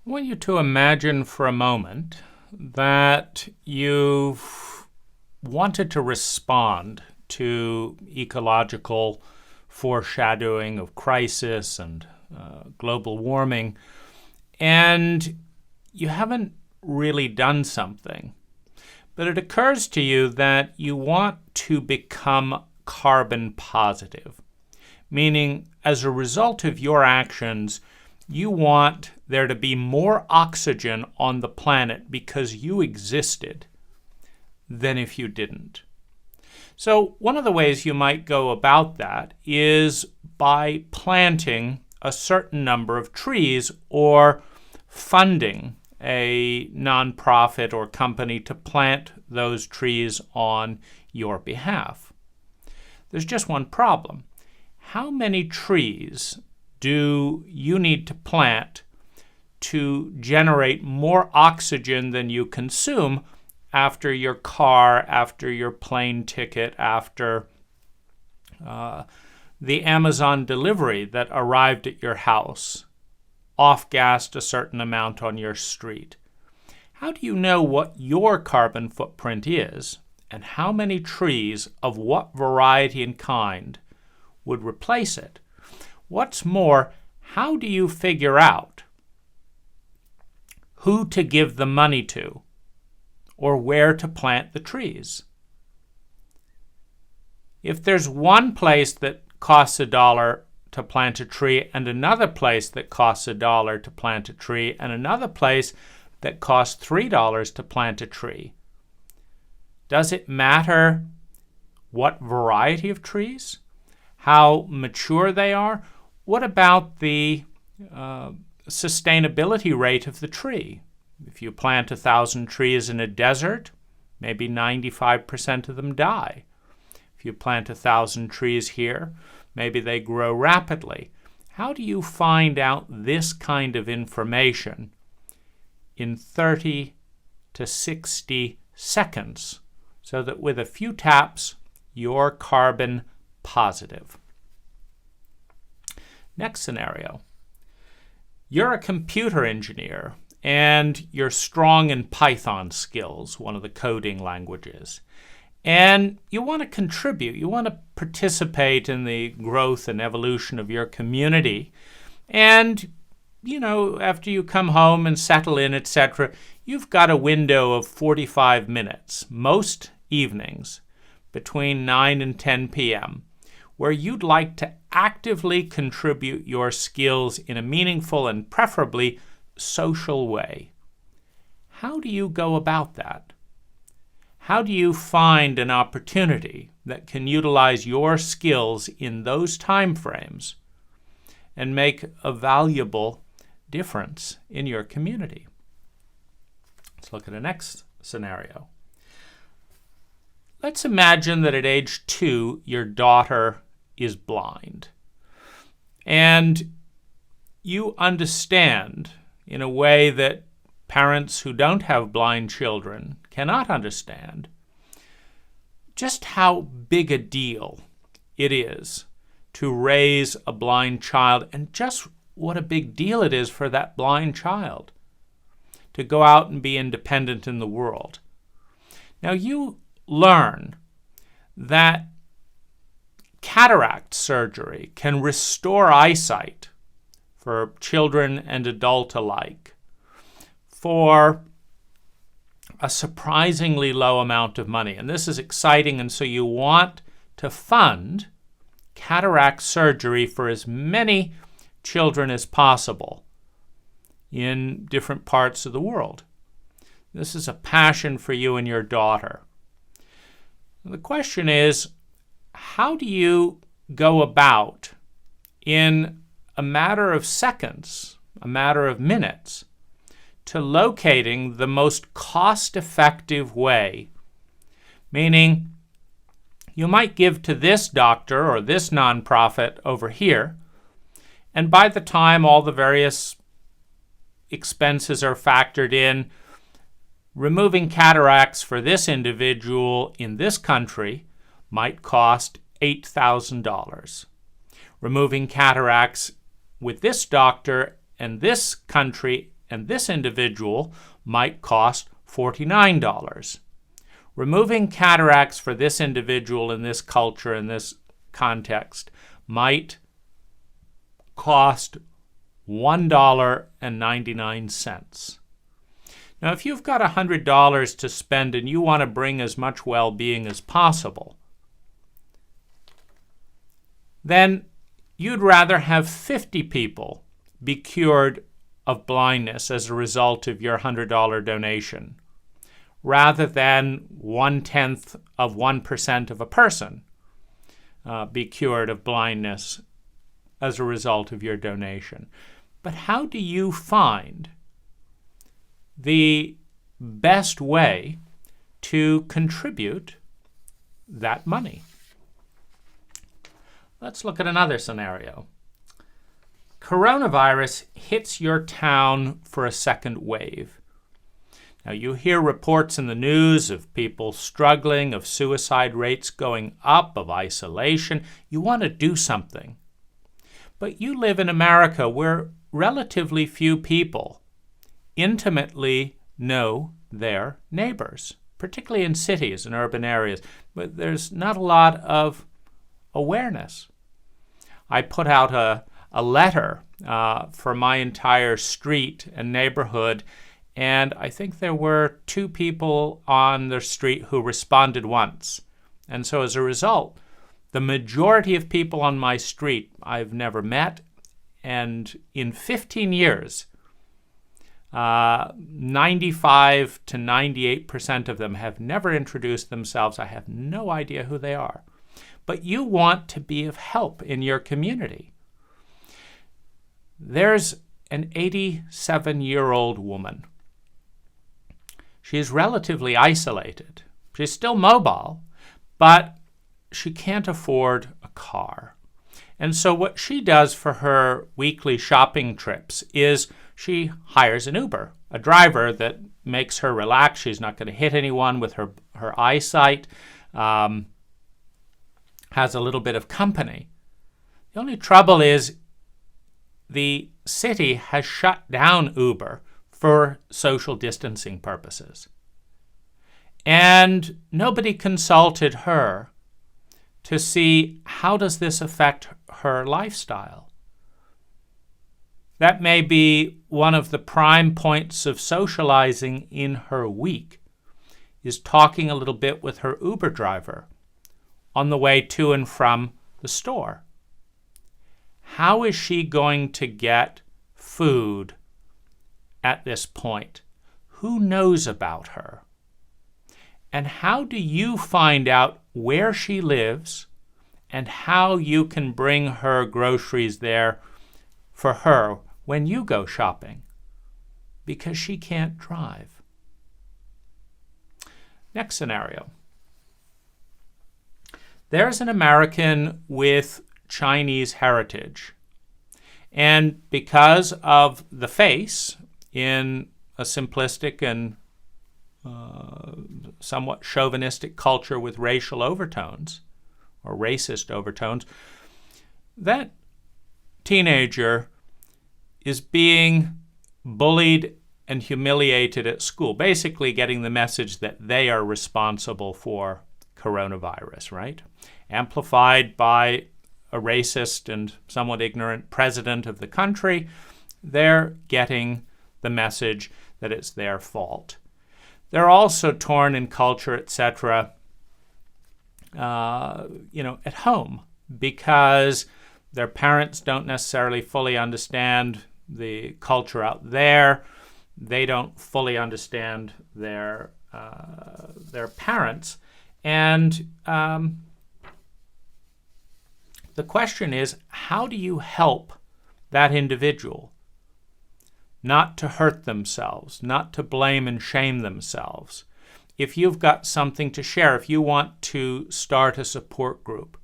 I want you to imagine for a moment that you've wanted to respond to ecological foreshadowing of crisis and global warming, and you haven't really done something. But it occurs to you that you want to become carbon positive, meaning as a result of your actions, you want there to be more oxygen on the planet because you existed than if you didn't. So one of the ways you might go about that is by planting a certain number of trees or funding a nonprofit or company to plant those trees on your behalf. There's just one problem. How many trees do you need to plant to generate more oxygen than you consume after your car, after your plane ticket, after the Amazon delivery that arrived at your house, off-gassed a certain amount on your street? How do you know what your carbon footprint is and how many trees of what variety and kind would replace it? What's more, how do you figure out who to give the money to or where to plant the trees? If there's one place that costs $1 to plant a tree and another place that costs $1 to plant a tree and another place that costs $3 to plant a tree, does it matter what variety of trees? How mature they are? What about the sustainability rate of the tree? If you plant 1,000 trees in a desert, maybe 95% of them die. If you plant 1,000 trees here, maybe they grow rapidly. How do you find out this kind of information in 30 to 60 seconds so that with a few taps, you're carbon positive? Next scenario. You're a computer engineer and you're strong in Python skills, one of the coding languages. And you want to contribute. You want to participate in the growth and evolution of your community. And, after you come home and settle in, etc., you've got a window of 45 minutes, most evenings, between 9 and 10 p.m., where you'd like to actively contribute your skills in a meaningful and preferably social way. How do you go about that? How do you find an opportunity that can utilize your skills in those time frames and make a valuable difference in your community? Let's look at the next scenario. Let's imagine that at age 2, your daughter is blind. And you understand in a way that parents who don't have blind children cannot understand just how big a deal it is to raise a blind child, and just what a big deal it is for that blind child to go out and be independent in the world. Now you learn that cataract surgery can restore eyesight for children and adult alike for a surprisingly low amount of money. And this is exciting, and so you want to fund cataract surgery for as many children as possible in different parts of the world. This is a passion for you and your daughter. The question is, how do you go about, in a matter of seconds, a matter of minutes, to locating the most cost-effective way? Meaning, you might give to this doctor or this nonprofit over here, and by the time all the various expenses are factored in, removing cataracts for this individual in this country might cost $8,000. Removing cataracts with this doctor and this country and this individual might cost $49. Removing cataracts for this individual in this culture, in this context, might cost $1.99. Now, if you've got $100 to spend and you want to bring as much well-being as possible, then you'd rather have 50 people be cured of blindness as a result of your $100 donation, rather than 1/10 of 1% of a person be cured of blindness as a result of your donation. But how do you find the best way to contribute that money? Let's look at another scenario. Coronavirus hits your town for a second wave. Now, you hear reports in the news of people struggling, of suicide rates going up, of isolation. You want to do something. But you live in America where relatively few people intimately know their neighbors, particularly in cities and urban areas. But there's not a lot of awareness. I put out a letter for my entire street and neighborhood, and I think there were 2 people on the street who responded once. And so as a result, the majority of people on my street I've never met, and in 15 years, 95 to 98% of them have never introduced themselves. I have no idea who they are. But you want to be of help in your community. There's an 87-year-old woman. She's relatively isolated. She's still mobile, but she can't afford a car. And so what she does for her weekly shopping trips is she hires an Uber, a driver that makes her relax. She's not going to hit anyone with her eyesight, has a little bit of company. The only trouble is the city has shut down Uber for social distancing purposes. And nobody consulted her to see how does this affect her lifestyle. That may be one of the prime points of socializing in her week, is talking a little bit with her Uber driver on the way to and from the store. How is she going to get food at this point? Who knows about her? And how do you find out where she lives and how you can bring her groceries there for her when you go shopping? Because she can't drive. Next scenario. There's an American with Chinese heritage. And because of the face, in a simplistic and somewhat chauvinistic culture with racial overtones, or racist overtones, that teenager is being bullied and humiliated at school, basically getting the message that they are responsible for coronavirus, right? Amplified by a racist and somewhat ignorant president of the country, they're getting the message that it's their fault. They're also torn in culture, etc., at home, because their parents don't necessarily fully understand the culture out there. They don't fully understand their parents. And the question is, how do you help that individual not to hurt themselves, not to blame and shame themselves? If you've got something to share, if you want to start a support group,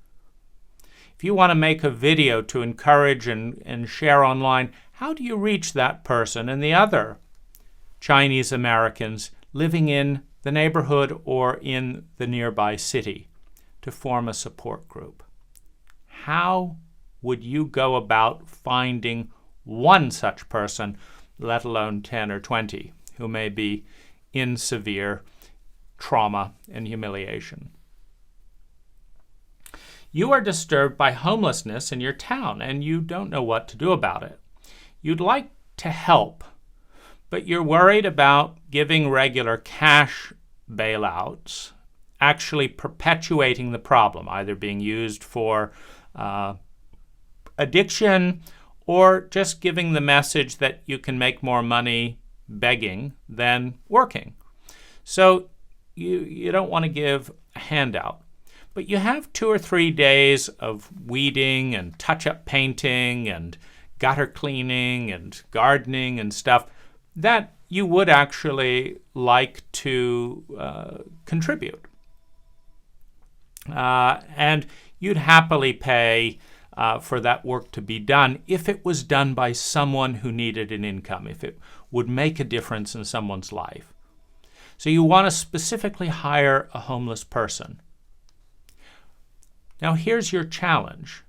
if you want to make a video to encourage and share online, how do you reach that person and the other Chinese Americans living in the neighborhood or in the nearby city to form a support group? How would you go about finding one such person let alone 10 or 20, who may be in severe trauma and humiliation. You are disturbed by homelessness in your town, and you don't know what to do about it. You'd like to help, but you're worried about giving regular cash bailouts actually perpetuating the problem, either being used for addiction or just giving the message that you can make more money begging than working. So you don't want to give a handout. But you have 2 or 3 days of weeding and touch-up painting and gutter cleaning and gardening and stuff that you would actually like to contribute. And you'd happily pay for that work to be done if it was done by someone who needed an income, if it would make a difference in someone's life. So you want to specifically hire a homeless person. Now here's your challenge.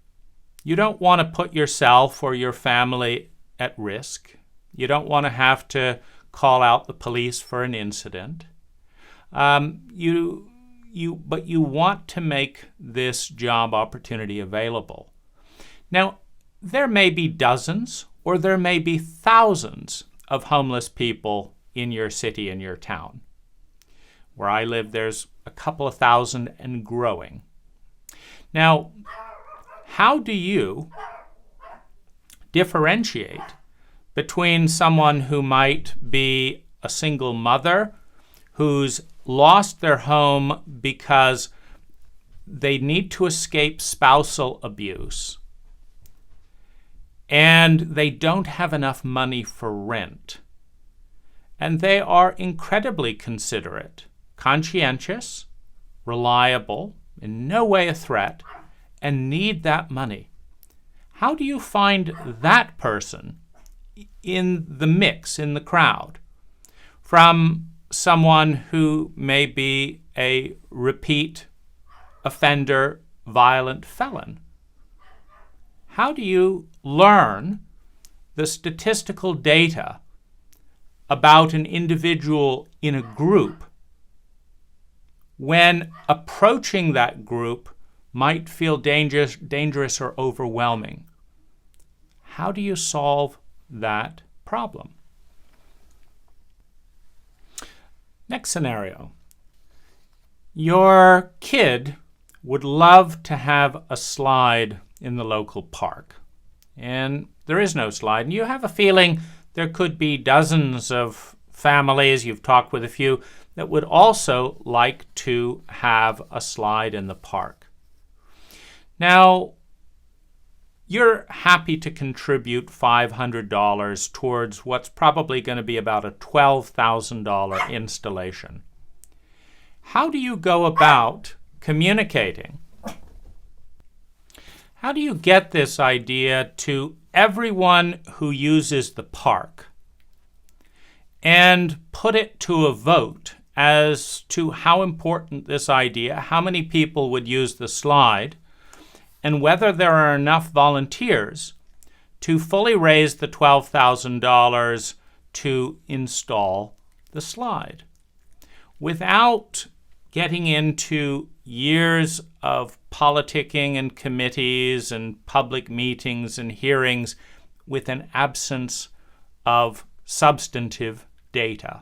You don't want to put yourself or your family at risk. You don't want to have to call out the police for an incident. But you want to make this job opportunity available. Now, there may be dozens or there may be thousands of homeless people in your city and your town. Where I live, there's a couple of thousand and growing. Now, how do you differentiate between someone who might be a single mother who's lost their home because they need to escape spousal abuse and they don't have enough money for rent, and they are incredibly considerate, conscientious, reliable, in no way a threat, and need that money? How do you find that person in the mix, in the crowd, from someone who may be a repeat offender, violent felon? How do you learn the statistical data about an individual in a group when approaching that group might feel dangerous or overwhelming? How do you solve that problem? Next scenario. Your kid would love to have a slide in the local park, and there is no slide, and you have a feeling there could be dozens of families, you've talked with a few, that would also like to have a slide in the park. Now, you're happy to contribute $500 towards what's probably going to be about a $12,000 installation. How do you go about communicating? How do you get this idea to everyone who uses the park and put it to a vote as to how important this idea, how many people would use the slide, and whether there are enough volunteers to fully raise the $12,000 to install the slide, without getting into years of politicking and committees and public meetings and hearings with an absence of substantive data?